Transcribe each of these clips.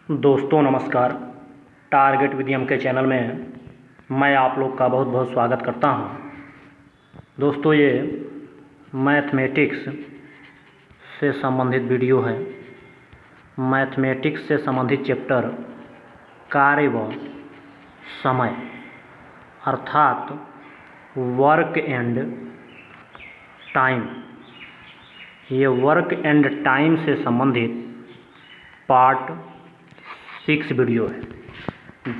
दोस्तों नमस्कार। Target with M के चैनल में मैं आप लोग का बहुत बहुत स्वागत करता हूं। दोस्तों ये मैथमेटिक्स से संबंधित वीडियो है। मैथमेटिक्स से संबंधित चैप्टर कार्य व समय अर्थात वर्क एंड टाइम, ये वर्क एंड टाइम से संबंधित पार्ट 6 वीडियो है,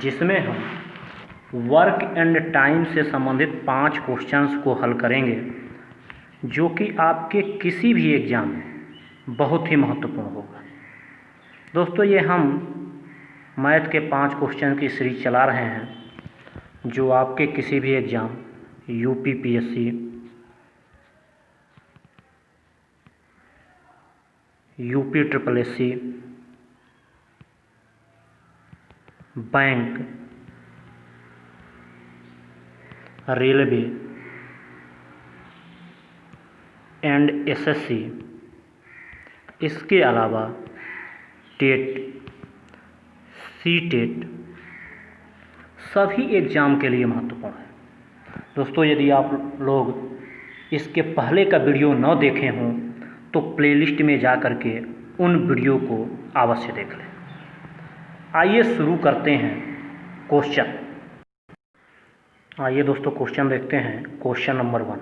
जिसमें हम वर्क एंड टाइम से संबंधित 5 क्वेश्चंस को हल करेंगे, जो कि आपके किसी भी एग्ज़ाम में बहुत ही महत्वपूर्ण होगा। दोस्तों ये हम मैथ के 5 क्वेश्चन की सीरीज चला रहे हैं, जो आपके किसी भी exam UPPSC, UP triple SC, bank, railway and SSC, इसके अलावा टेट, सीटेट, सभी एग्ज़ाम के लिए महत्वपूर्ण है। दोस्तों यदि आप लोग इसके पहले का वीडियो न देखे हों तो प्लेलिस्ट में जा कर के उन वीडियो को अवश्य देख लें। आइए शुरू करते हैं क्वेश्चन। आइए दोस्तों क्वेश्चन देखते हैं। क्वेश्चन नंबर 1,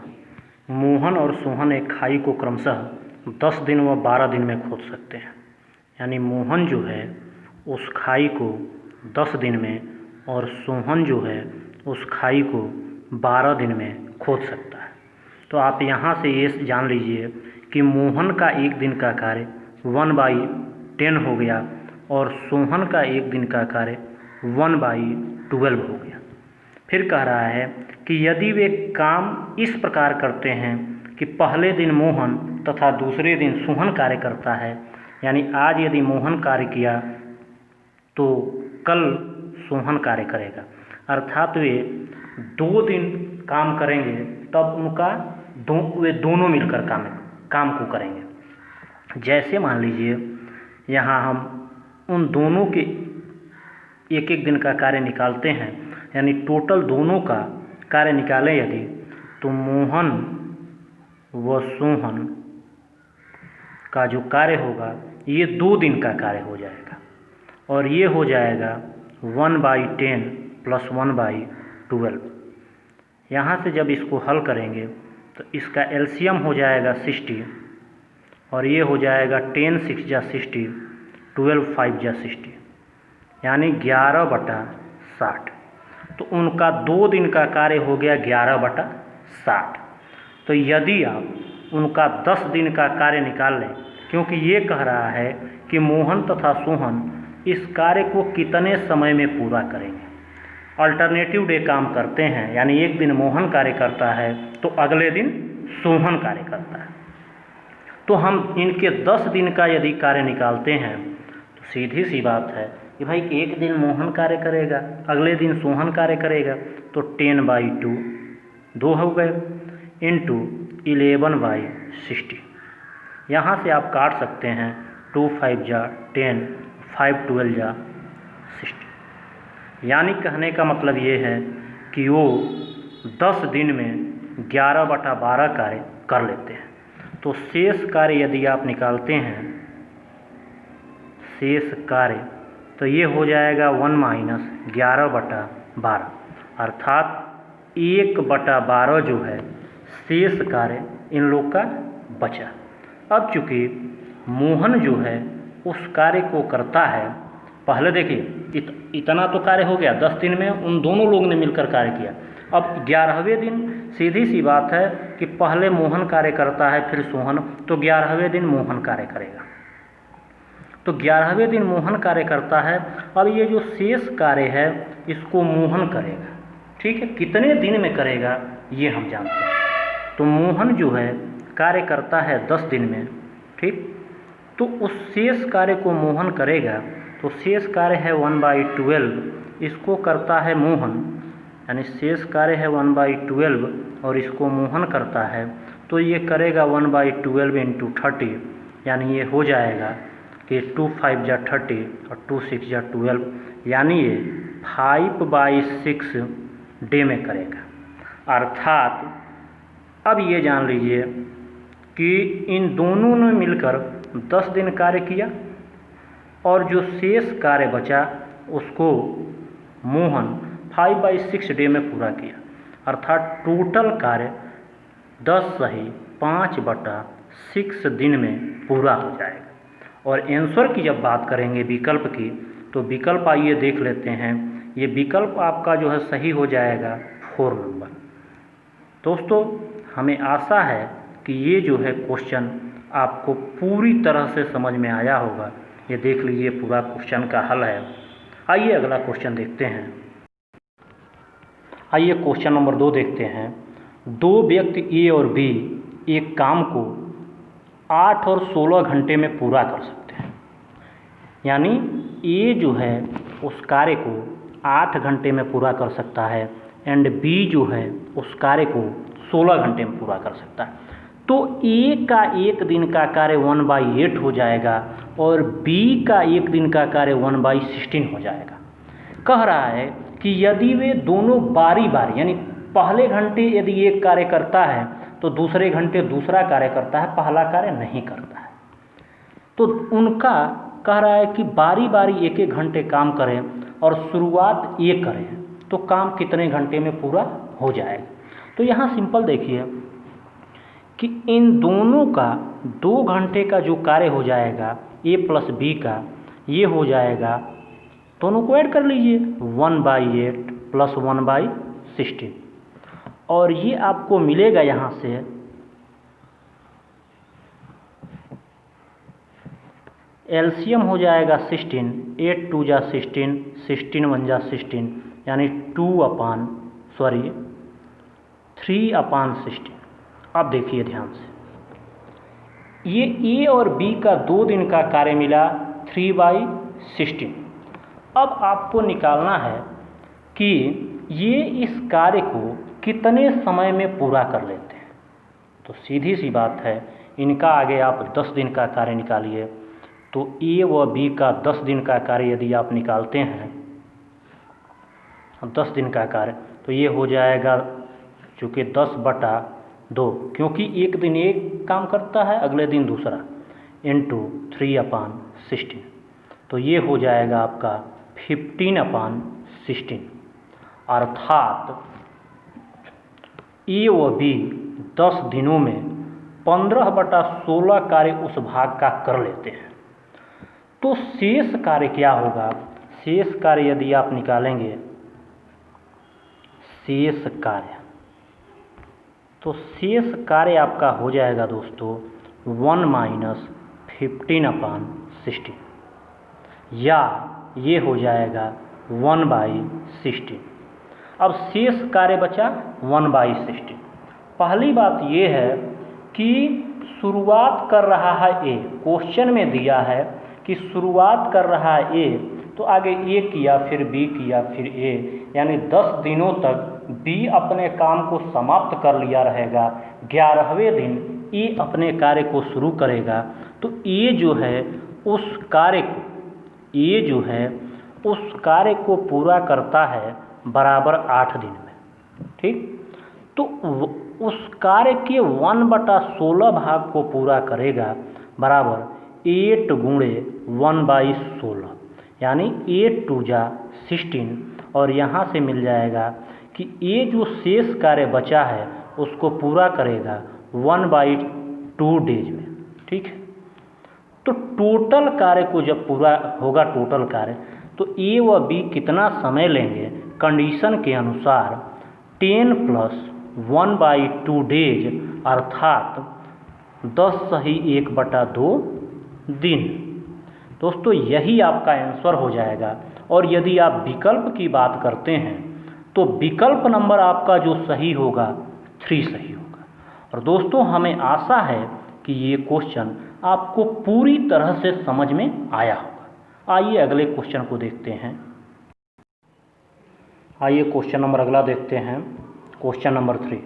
मोहन और सोहन एक खाई को क्रमशः 10 दिन व 12 दिन में खोद सकते हैं। यानी मोहन जो है उस खाई को 10 दिन में और सोहन जो है उस खाई को 12 दिन में खोद सकता है। तो आप यहाँ से ये जान लीजिए कि मोहन का एक दिन का कार्य 1/10 हो गया और सोहन का एक दिन का कार्य 1/12 हो गया। फिर कह रहा है कि यदि वे काम इस प्रकार करते हैं कि पहले दिन मोहन तथा दूसरे दिन सोहन कार्य करता है, यानी आज यदि मोहन कार्य किया तो कल सोहन कार्य करेगा, अर्थात वे 2 दिन काम करेंगे, तब उनका वे दोनों मिलकर काम को करेंगे। जैसे मान लीजिए यहाँ हम उन दोनों के एक एक दिन का कार्य निकालते हैं, यानी टोटल दोनों का कार्य निकालें यदि, तो मोहन व सोहन का जो कार्य होगा ये 2 दिन का कार्य हो जाएगा और ये हो जाएगा 1/10 + 1/12। यहाँ से जब इसको हल करेंगे तो इसका एलसीएम हो जाएगा 60 और ये हो जाएगा 10 6 जा 60, 12 5 जा 60, यानी 11/60। तो उनका 2 दिन का कार्य हो गया 11/60। तो यदि आप उनका 10 दिन का कार्य निकाल लें, क्योंकि ये कह रहा है कि मोहन तथा सोहन इस कार्य को कितने समय में पूरा करेंगे। अल्टरनेटिव डे काम करते हैं, यानी एक दिन मोहन कार्य करता है तो अगले दिन सोहन कार्य करता है। तो हम इनके 10 दिन का यदि कार्य निकालते हैं तो सीधी सी बात है कि भाई एक दिन मोहन कार्य करेगा, अगले दिन सोहन कार्य करेगा, तो 10/2 2 हो गए इंटू 11/60। यहाँ से आप काट सकते हैं 2 5 जा 10, 5 12 जा 60। यानी कहने का मतलब ये है कि वो 10 दिन में 11/12 कार्य कर लेते हैं। तो शेष कार्य यदि आप निकालते हैं, शेष कार्य, तो ये हो जाएगा 1 - 11/12, अर्थात 1/12 जो है शेष कार्य इन लोग का बचा। अब चूँकि मोहन जो है उस कार्य को करता है, पहले देखिए इतना तो कार्य हो गया 10 दिन में, उन दोनों लोगों ने मिलकर कार्य किया। अब 11वें दिन सीधी सी बात है कि पहले मोहन कार्य करता है फिर सोहन, तो 11वें दिन मोहन कार्य करेगा। तो 11वें दिन मोहन कार्य करता है। अब ये जो शेष कार्य है इसको मोहन करेगा, ठीक है। कितने दिन में करेगा ये हम जानते हैं। तो मोहन जो है कार्य करता है 10 दिन में, ठीक। तो उस शेष कार्य को मोहन करेगा, तो शेष कार्य है 1/12, इसको करता है मोहन, यानी शेष कार्य है 1/12 और इसको मोहन करता है, तो ये करेगा 1/12 × 30, यानी ये हो जाएगा कि 2 5 जा 30 और 2 6 जा 12, यानी ये 5/6 डे में करेगा। अर्थात अब ये जान लीजिए कि इन दोनों ने मिलकर 10 दिन कार्य किया और जो शेष कार्य बचा उसको मोहन 5/6 डे में पूरा किया। अर्थात टोटल कार्य 10 सही 5/6 दिन में पूरा हो जाएगा। और आंसर की जब बात करेंगे विकल्प की, तो विकल्प आइए देख लेते हैं। ये विकल्प आपका जो है सही हो जाएगा 4 नंबर। दोस्तों हमें आशा है कि ये जो है क्वेश्चन आपको पूरी तरह से समझ में आया होगा। ये देख लीजिए पूरा क्वेश्चन का हल है। आइए अगला क्वेश्चन देखते हैं। आइए क्वेश्चन नंबर 2 देखते हैं। 2 व्यक्ति ए और बी एक काम को 8 और 16 घंटे में पूरा कर सकते हैं। यानी ए जो है उस कार्य को 8 घंटे में पूरा कर सकता है एंड बी जो है उस कार्य को 16 घंटे में पूरा कर सकता है। तो ए का एक दिन का कार्य 1/8 हो जाएगा और बी का एक दिन का कार्य 1/16 हो जाएगा। कह रहा है कि यदि वे दोनों बारी बारी, यानी पहले घंटे यदि एक कार्य करता है तो दूसरे घंटे दूसरा कार्य करता है, पहला कार्य नहीं करता है, तो उनका कह रहा है कि बारी बारी एक एक घंटे काम करें और शुरुआत ये करें तो काम कितने घंटे में पूरा हो जाएगा। तो यहाँ सिंपल देखिए कि इन दोनों का 2 घंटे का जो कार्य हो जाएगा ए प्लस बी का, ये हो जाएगा, दोनों को ऐड कर लीजिए 1/8 प्लस 1/16 और ये आपको मिलेगा यहाँ से एलसीएम हो जाएगा 16, 8 2 जा 16, 16 1 जा 16, यानी 3/16। अब देखिए ध्यान से, ये ए और बी का 2 दिन का कार्य मिला 3/16। अब आपको निकालना है कि ये इस कार्य को कितने समय में पूरा कर लेते हैं। तो सीधी सी बात है, इनका आगे आप 10 दिन का कार्य निकालिए। तो ए व बी का 10 दिन का कार्य यदि आप निकालते हैं, 10 दिन का कार्य, तो ये हो जाएगा चूँकि 10/2, क्योंकि एक दिन एक काम करता है अगले दिन दूसरा, इंटू 3/16, तो ये हो जाएगा आपका 15/16। अर्थात ए व बी 10 दिनों में 15/16 कार्य उस भाग का कर लेते हैं। तो शेष कार्य क्या होगा? शेष कार्य यदि आप निकालेंगे, शेष कार्य, तो शेष कार्य आपका हो जाएगा दोस्तों 1 - 15/16, या ये हो जाएगा 1/16। अब शेष कार्य बचा 1/16। पहली बात ये है कि शुरुआत कर रहा है ए, क्वेश्चन में दिया है कि शुरुआत कर रहा है ए, तो आगे ए किया फिर बी किया फिर ए, यानी 10 दिनों तक बी अपने काम को समाप्त कर लिया रहेगा। 11वें दिन ए अपने कार्य को शुरू करेगा। तो ए जो है उस कार्य को, ए जो है उस कार्य को पूरा करता है बराबर 8 दिन में, ठीक। तो उस कार्य के 1/16 भाग को पूरा करेगा बराबर 8 × 1/16, यानी 8 2 जा 16, और यहाँ से मिल जाएगा कि ये जो शेष कार्य बचा है उसको पूरा करेगा 1/2 डेज में, ठीक है। तो टोटल कार्य को जब पूरा होगा टोटल कार्य, तो ए व बी कितना समय लेंगे? कंडीशन के अनुसार 10 + 1/2 डेज, अर्थात 10 सही 1/2 दिन। दोस्तों यही आपका आंसर हो जाएगा। और यदि आप विकल्प की बात करते हैं तो विकल्प नंबर आपका जो सही होगा 3 सही होगा। और दोस्तों हमें आशा है कि ये क्वेश्चन आपको पूरी तरह से समझ में आया होगा। आइए अगले क्वेश्चन को देखते हैं। आइए क्वेश्चन नंबर अगला देखते हैं। क्वेश्चन नंबर 3,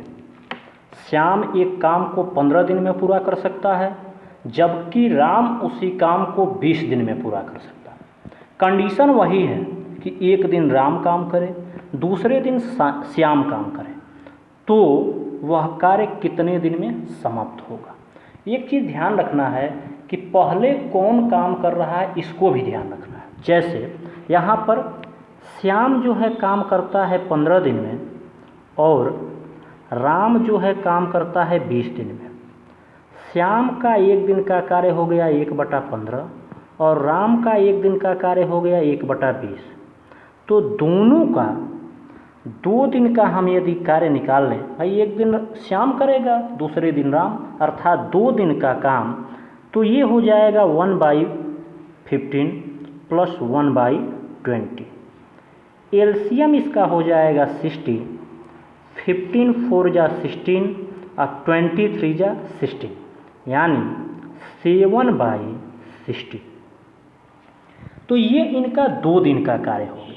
श्याम एक काम को 15 दिन में पूरा कर सकता है, जबकि राम उसी काम को 20 दिन में पूरा कर सकता है। कंडीशन वही है कि एक दिन राम काम करे, दूसरे दिन श्याम काम करे, तो वह कार्य कितने दिन में समाप्त होगा। एक चीज़ ध्यान रखना है कि पहले कौन काम कर रहा है, इसको भी ध्यान रखना है। जैसे यहाँ पर श्याम जो है काम करता है 15 दिन में और राम जो है काम करता है 20 दिन में। श्याम का एक दिन का कार्य हो गया 1/15 और राम का एक दिन का कार्य हो गया 1/20। तो दोनों का 2 दिन का हम यदि कार्य निकाल लें, भाई एक दिन श्याम करेगा, दूसरे दिन राम, अर्थात 2 दिन का काम, तो ये हो जाएगा 1/15 प्लस 1/20। एलसीएम इसका हो जाएगा 60, 15 4 जा 16 और 23 जा 16, यानी 7/60। तो ये इनका 2 दिन का कार्य हो गया।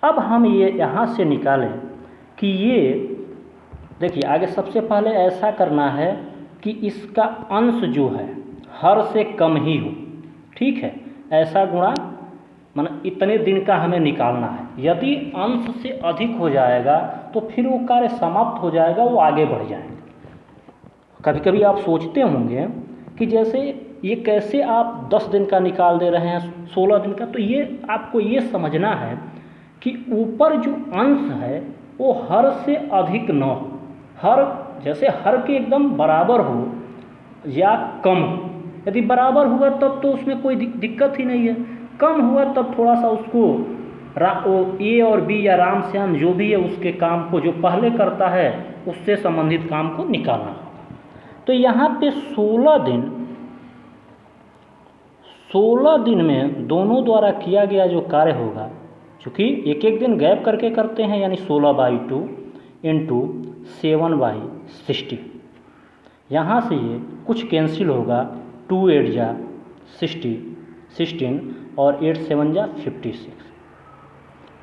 अब हम ये यहाँ से निकालें कि ये देखिए, आगे सबसे पहले ऐसा करना है कि इसका अंश जो है हर से कम ही हो, ठीक है। ऐसा गुणा मतलब इतने दिन का हमें निकालना है। यदि अंश से अधिक हो जाएगा तो फिर वो कार्य समाप्त हो जाएगा, वो आगे बढ़ जाएंगे। कभी कभी आप सोचते होंगे कि जैसे ये कैसे आप 10 दिन का निकाल दे रहे हैं, 16 दिन का। तो ये आपको ये समझना है कि ऊपर जो अंश है वो हर से अधिक न हो, हर जैसे हर के एकदम बराबर हो या कम हो। यदि बराबर हुआ तब तो उसमें कोई दिक्कत ही नहीं है, कम हुआ तब थोड़ा सा उसको ए और बी या राम श्याम जो भी है उसके काम को जो पहले करता है उससे संबंधित काम को निकालना होगा। तो यहाँ पे 16 दिन में दोनों द्वारा किया गया जो कार्य होगा, चूँकि एक एक दिन गैप करके करते हैं, यानी 16/2 इंटू 7/60। यहाँ से ये कुछ कैंसिल होगा, 2 8 जा 60 16 और 8 7 जा 56।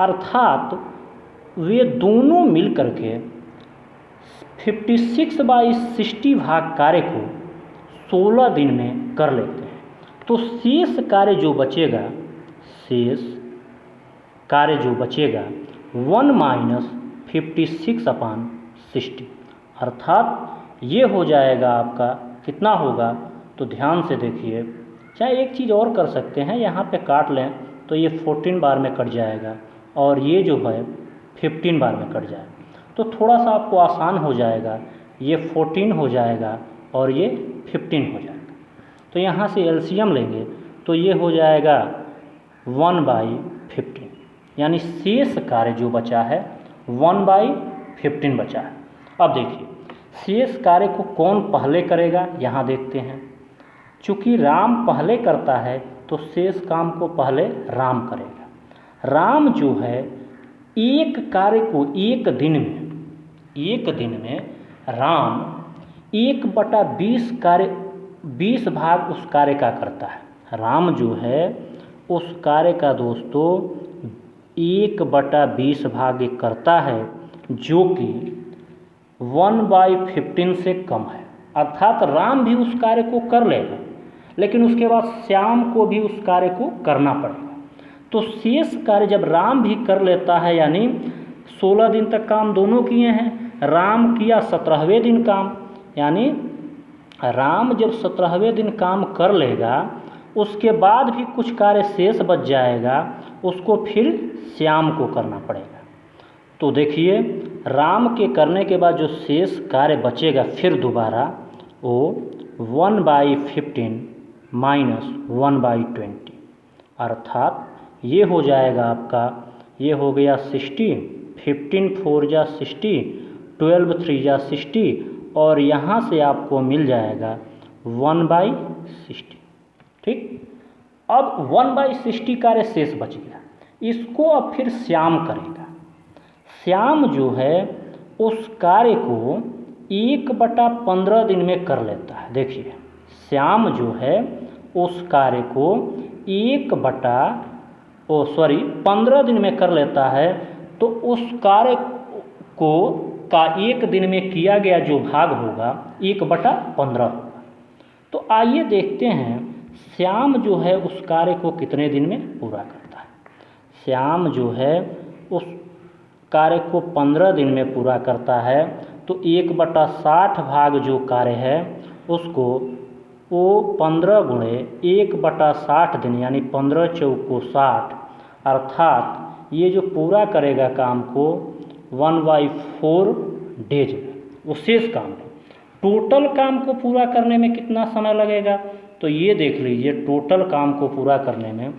अर्थात वे दोनों मिल करके 56/60 भाग कार्य को 16 दिन में कर लेते हैं। तो शेष कार्य जो बचेगा 1 - 56/60, अर्थात ये हो जाएगा आपका कितना होगा। तो ध्यान से देखिए, चाहे एक चीज़ और कर सकते हैं, यहाँ पे काट लें तो ये 14 बार में कट जाएगा और ये जो है 15 बार में कट जाएगा। तो थोड़ा सा आपको आसान हो जाएगा, ये 14 हो जाएगा और ये 15 हो जाएगा। तो यहाँ से एलसीएम लेंगे तो ये हो जाएगा 1/15, यानी शेष कार्य जो बचा है 1/15 बचा है। अब देखिए शेष कार्य को कौन पहले करेगा, यहाँ देखते हैं। चूँकि राम पहले करता है तो शेष काम को पहले राम करेगा। राम जो है एक कार्य को एक दिन में राम 1/20 कार्य 20 भाग उस कार्य का करता है। राम जो है उस कार्य का दोस्तों 1/20 भाग करता है, जो कि 1/15 से कम है। अर्थात राम भी उस कार्य को कर लेगा, लेकिन उसके बाद श्याम को भी उस कार्य को करना पड़ेगा। तो शेष कार्य जब राम भी कर लेता है, यानी 16 दिन तक काम दोनों किए हैं, राम किया 17वें दिन काम, यानी राम जब 17वें दिन काम कर लेगा उसके बाद भी कुछ कार्य शेष बच जाएगा, उसको फिर श्याम को करना पड़ेगा। तो देखिए राम के करने के बाद जो शेष कार्य बचेगा फिर दोबारा वो 1/15 माइनस 1/20, अर्थात ये हो जाएगा आपका, ये हो गया 60, 15 4 जा 60, 12 3 जा 60 और यहाँ से आपको मिल जाएगा 1/60। ठीक, अब 1/60 कार्य शेष बच गया, इसको अब फिर श्याम करेगा। श्याम जो है उस कार्य को 1/15 दिन में कर लेता है। देखिए श्याम जो है उस कार्य को 15 दिन में कर लेता है, तो उस कार्य को का 1 दिन में किया गया जो भाग होगा 1/15 होगा। तो आइए देखते हैं श्याम जो है उस कार्य को कितने दिन में पूरा करता है। श्याम जो है उस कार्य को 15 दिन में पूरा करता है, तो 1/60 भाग जो कार्य है उसको वो 15 गुणे 1/60 दिन यानी 15 चौको 60, अर्थात ये जो पूरा करेगा काम को 1/4 डेज में, वो शेष काम को। टोटल काम को पूरा करने में कितना समय लगेगा, तो ये देख लीजिए टोटल काम को पूरा करने में,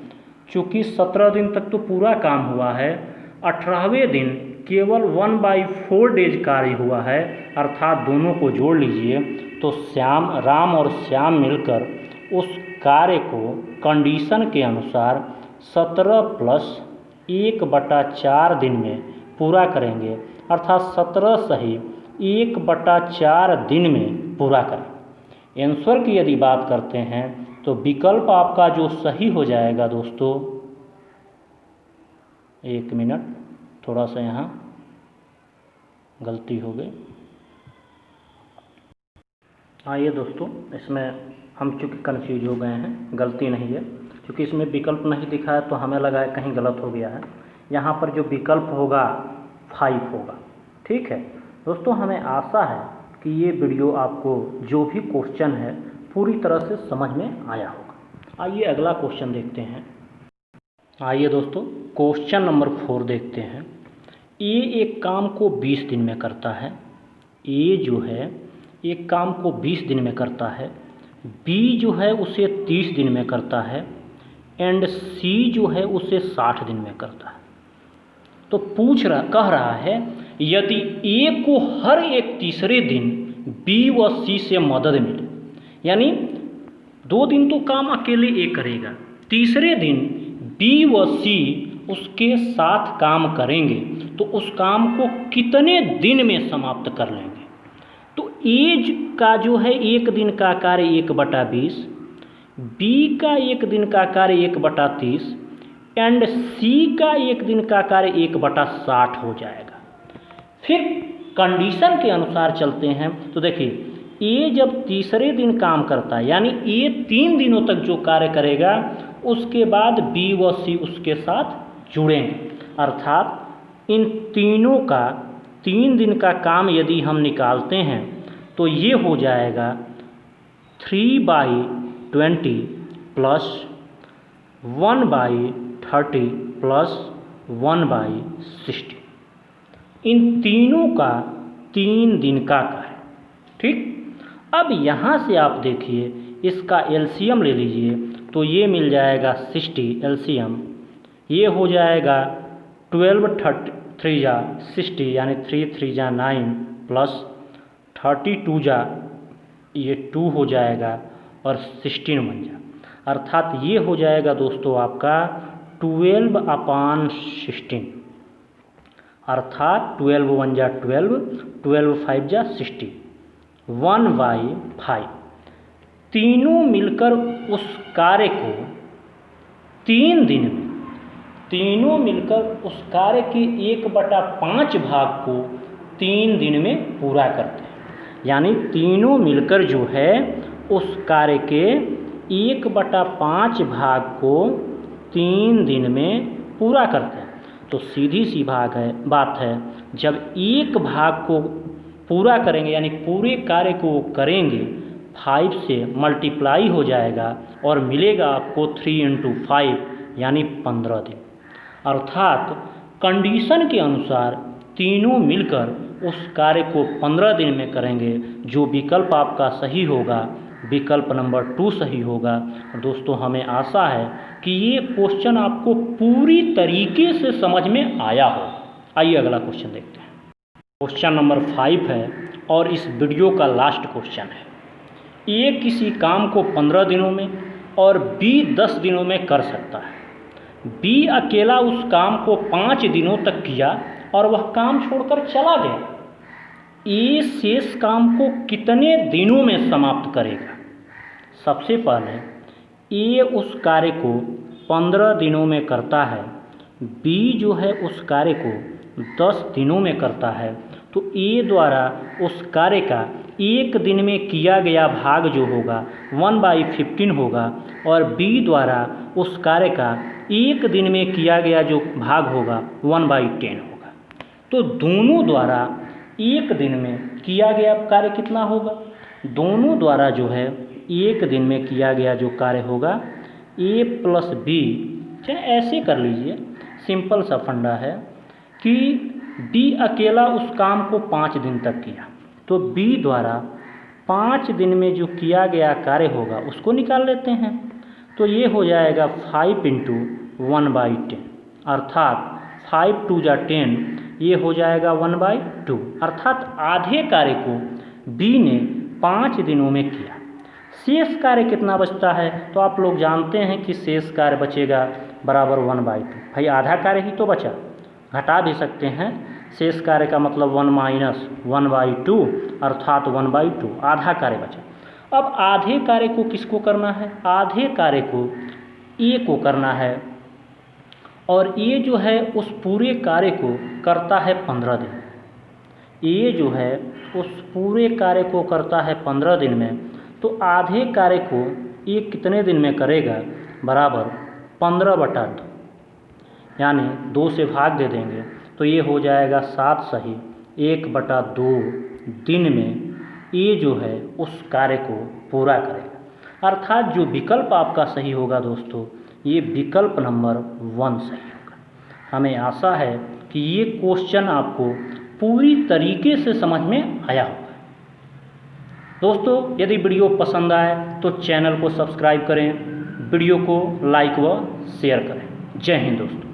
चूँकि 17 दिन तक तो पूरा काम हुआ है, 18वें दिन केवल 1/4 डेज कार्य हुआ है, अर्थात दोनों को जोड़ लीजिए तो राम और श्याम मिलकर उस कार्य को कंडीशन के अनुसार 17 + 1/4 दिन में पूरा करेंगे, अर्थात 17 सही 1/4 दिन में पूरा करें। आंसर की यदि बात करते हैं तो विकल्प आपका जो सही हो जाएगा दोस्तों, 1 मिनट, थोड़ा सा यहाँ गलती हो गई। आइए दोस्तों, इसमें हम चूँकि कन्फ्यूज हो गए हैं, गलती नहीं है, क्योंकि इसमें विकल्प नहीं दिखा है तो हमें लगा है कहीं गलत हो गया है। यहाँ पर जो विकल्प होगा 5 होगा। ठीक है दोस्तों, हमें आशा है कि ये वीडियो आपको जो भी क्वेश्चन है पूरी तरह से समझ में आया होगा। आइए अगला क्वेश्चन देखते हैं। आइए दोस्तों, क्वेश्चन नंबर 4 देखते हैं। ए एक काम को 20 दिन में करता है। ए जो है एक काम को 20 दिन में करता है, बी जो है उसे 30 दिन में करता है, एंड सी जो है उसे 60 दिन में करता है। तो कह रहा है यदि ए को हर एक तीसरे दिन बी व सी से मदद मिले, यानी 2 दिन तो काम अकेले ए करेगा, तीसरे दिन बी व सी उसके साथ काम करेंगे तो उस काम को कितने दिन में समाप्त कर लेंगे। तो ए का जो है 1 दिन का कार्य 1/20, बी का 1 दिन का कार्य 1/30 एंड सी का 1 दिन का कार्य 1/60 हो जाएगा। फिर कंडीशन के अनुसार चलते हैं तो देखिए ए जब तीसरे दिन काम करता है, यानी ए 3 दिनों तक जो कार्य करेगा उसके बाद बी व सी उसके साथ जुड़ेंगे, अर्थात इन तीनों का 3 दिन का काम यदि हम निकालते हैं तो ये हो जाएगा 3/20 + 1/30 + 1/60, इन तीनों का 3 दिन का कार्य। ठीक, अब यहाँ से आप देखिए इसका एलसीएम ले लीजिए तो ये मिल जाएगा 60 एलसीएम, ये हो जाएगा 12 3 जा 60 यानी 3 3 जा 9 + 32 जा ये 2 हो जाएगा और 16 बन जा, अर्थात ये हो जाएगा दोस्तों आपका 12/16, अर्थात 12 1 जा 12, 12 5 जा 60, 1/5। तीनों मिलकर उस कार्य को 3 दिन में, तीनों मिलकर उस कार्य के 1/5 भाग को 3 दिन में पूरा करते हैं, यानी तीनों मिलकर जो है उस कार्य के 1/5 भाग को 3 दिन में पूरा करते हैं। तो सीधी सी बात है, जब एक भाग को पूरा करेंगे यानी पूरे कार्य को करेंगे 5 से मल्टीप्लाई हो जाएगा और मिलेगा आपको 3 × 5 यानी 15 दिन, अर्थात कंडीशन के अनुसार तीनों मिलकर उस कार्य को 15 दिन में करेंगे। जो विकल्प आपका सही होगा विकल्प नंबर 2 सही होगा। दोस्तों, हमें आशा है कि ये क्वेश्चन आपको पूरी तरीके से समझ में आया हो। आइए अगला क्वेश्चन देखते हैं। क्वेश्चन नंबर 5 है और इस वीडियो का लास्ट क्वेश्चन है। ए किसी काम को 15 दिनों में और बी 10 दिनों में कर सकता है। बी अकेला उस काम को 5 दिनों तक किया और वह काम छोड़कर चला गया। ए शेष काम को कितने दिनों में समाप्त करेगा। सबसे पहले ए उस कार्य को 15 दिनों में करता है, बी जो है उस कार्य को 10 दिनों में करता है, तो ए द्वारा उस कार्य का एक दिन में किया गया भाग जो होगा 1/15 होगा और बी द्वारा उस कार्य का एक दिन में किया गया जो भाग होगा 1/10 होगा। तो दोनों द्वारा एक दिन में किया गया कार्य कितना होगा? दोनों द्वारा जो है एक दिन में किया गया जो कार्य होगा A + B, चाहे ऐसे कर लीजिए, सिंपल सा फंडा है कि B अकेला उस काम को 5 दिन तक किया, तो B द्वारा 5 दिन में जो किया गया कार्य होगा उसको निकाल लेते हैं। तो ये हो जाएगा 5 × 1/10, अर्थात 5 × 2 = 10, ये हो जाएगा 1/2, अर्थात आधे कार्य को B ने 5 दिनों में किया। शेष कार्य कितना बचता है? तो आप लोग जानते हैं कि शेष कार्य बचेगा बराबर 1/2। भाई आधा कार्य ही तो बचा, घटा भी सकते हैं। शेष कार्य का मतलब 1 - 1/2 अर्थात 1/2, आधा कार्य बचा। अब आधे कार्य को किसको करना है? आधे कार्य को A को करना है, और A जो है उस पूरे कार्य को करता है 15 दिन। A जो है उस पूरे कार्य को करता है 15 दिन में, तो आधे कार्य को ये कितने दिन में करेगा? बराबर 15/2, यानी 2 से भाग दे देंगे तो ये हो जाएगा 7 सही 1/2 दिन में ये जो है उस कार्य को पूरा करेगा। अर्थात जो विकल्प आपका सही होगा दोस्तों, ये विकल्प नंबर 1 सही होगा। हमें आशा है कि ये क्वेश्चन आपको पूरी तरीके से समझ में आया होगा। दोस्तों यदि वीडियो पसंद आए तो चैनल को सब्सक्राइब करें, वीडियो को लाइक व शेयर करें। जय हिंद दोस्तों।